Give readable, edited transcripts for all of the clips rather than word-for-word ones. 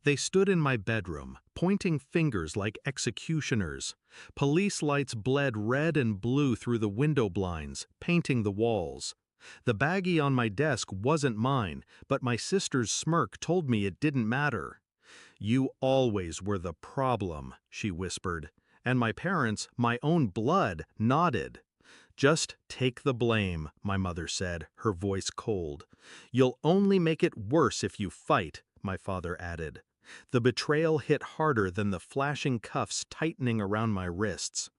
They stood in my bedroom, pointing fingers like executioners. Police lights bled red and blue through the window blinds, painting the walls. The baggie on my desk wasn't mine, but my sister's smirk told me it didn't matter. "You always were the problem," she whispered, and my parents, my own blood, nodded. "Just take the blame," my mother said, her voice cold. "You'll only make it worse if you fight," my father added. The betrayal hit harder than the flashing cuffs tightening around my wrists.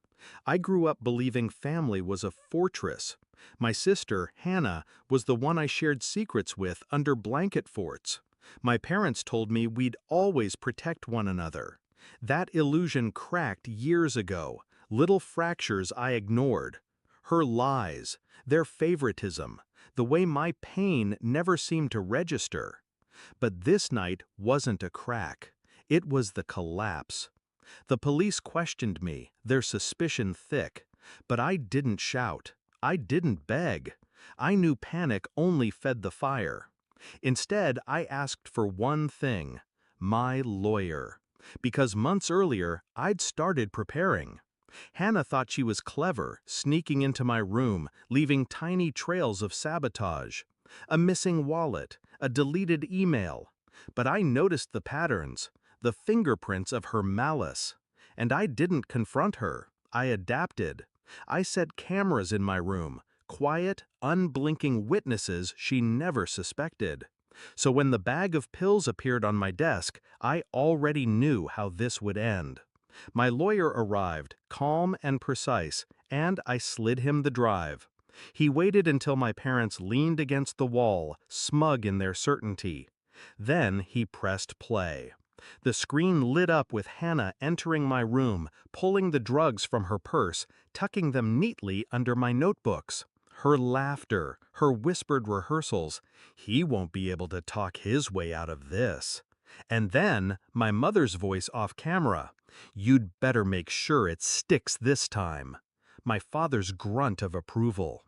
I grew up believing family was a fortress. My sister, Hannah, was the one I shared secrets with under blanket forts. My parents told me we'd always protect one another. That illusion cracked years ago, little fractures I ignored. Her lies, their favoritism, the way my pain never seemed to register. But this night wasn't a crack. It was the collapse. The police questioned me, their suspicion thick. But I didn't shout. I didn't beg. I knew panic only fed the fire. Instead, I asked for one thing: my lawyer. Because months earlier, I'd started preparing. Hannah thought she was clever, sneaking into my room, leaving tiny trails of sabotage. A missing wallet, a deleted email. But I noticed the patterns, the fingerprints of her malice. And I didn't confront her. I adapted. I set cameras in my room, quiet, unblinking witnesses she never suspected. So when the bag of pills appeared on my desk, I already knew how this would end. My lawyer arrived, calm and precise, and I slid him the drive. He waited until my parents leaned against the wall, smug in their certainty. Then he pressed play. The screen lit up with Hannah entering my room, pulling the drugs from her purse, tucking them neatly under my notebooks. Her laughter, her whispered rehearsals. "He won't be able to talk his way out of this." And then my mother's voice off camera. "You'd better make sure it sticks this time." My father's grunt of approval.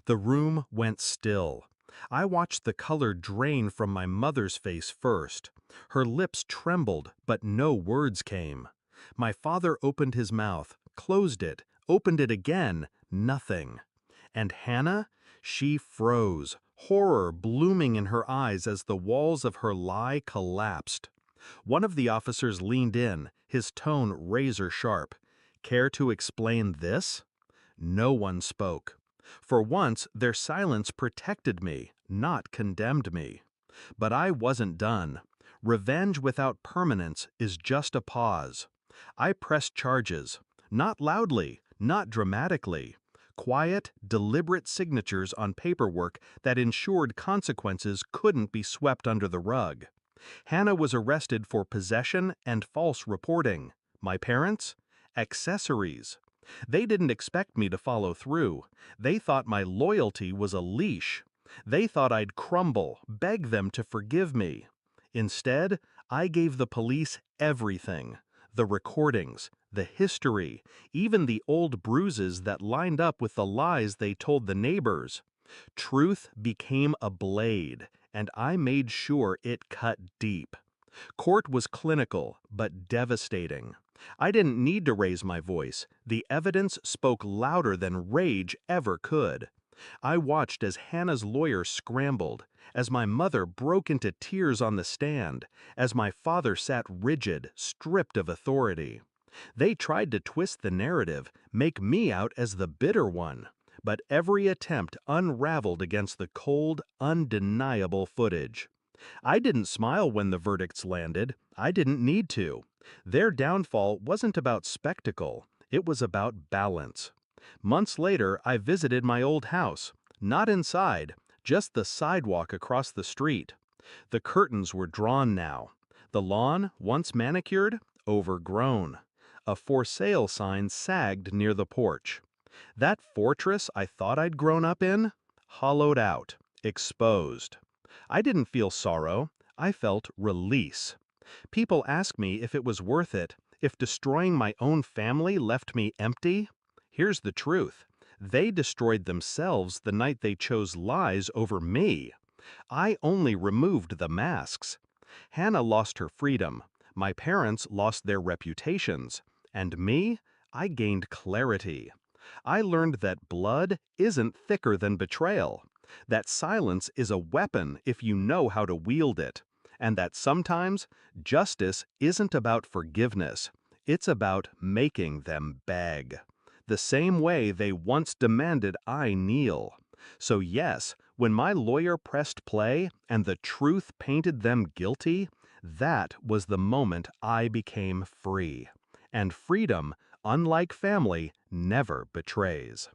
The room went still. I watched the color drain from my mother's face first. Her lips trembled, but no words came. My father opened his mouth, closed it, opened it again, nothing. And Hannah? She froze, horror blooming in her eyes as the walls of her lie collapsed. One of the officers leaned in, his tone razor sharp. "Care to explain this?" No one spoke. For once, their silence protected me, not condemned me. But I wasn't done. Revenge without permanence is just a pause. I pressed charges, not loudly, not dramatically. Quiet, deliberate signatures on paperwork that ensured consequences couldn't be swept under the rug. Hannah was arrested for possession and false reporting. My parents? Accessories. They didn't expect me to follow through. They thought my loyalty was a leash. They thought I'd crumble, beg them to forgive me. Instead, I gave the police everything: the recordings, the history, even the old bruises that lined up with the lies they told the neighbors. Truth became a blade, and I made sure it cut deep. Court was clinical, but devastating. I didn't need to raise my voice. The evidence spoke louder than rage ever could. I watched as Hannah's lawyer scrambled, as my mother broke into tears on the stand, as my father sat rigid, stripped of authority. They tried to twist the narrative, make me out as the bitter one. But every attempt unraveled against the cold, undeniable footage. I didn't smile when the verdicts landed. I didn't need to. Their downfall wasn't about spectacle. It was about balance. Months later, I visited my old house. Not inside, just the sidewalk across the street. The curtains were drawn now. The lawn, once manicured, overgrown. A for sale sign sagged near the porch. That fortress I thought I'd grown up in? Hollowed out, exposed. I didn't feel sorrow. I felt release. People ask me if it was worth it, if destroying my own family left me empty. Here's the truth. They destroyed themselves the night they chose lies over me. I only removed the masks. Hannah lost her freedom, my parents lost their reputations, and me, I gained clarity. I learned that blood isn't thicker than betrayal, that silence is a weapon if you know how to wield it, and that sometimes justice isn't about forgiveness, it's about making them beg. The same way they once demanded I kneel. So yes, when my lawyer pressed play and the truth painted them guilty, that was the moment I became free. And freedom, unlike family, never betrays.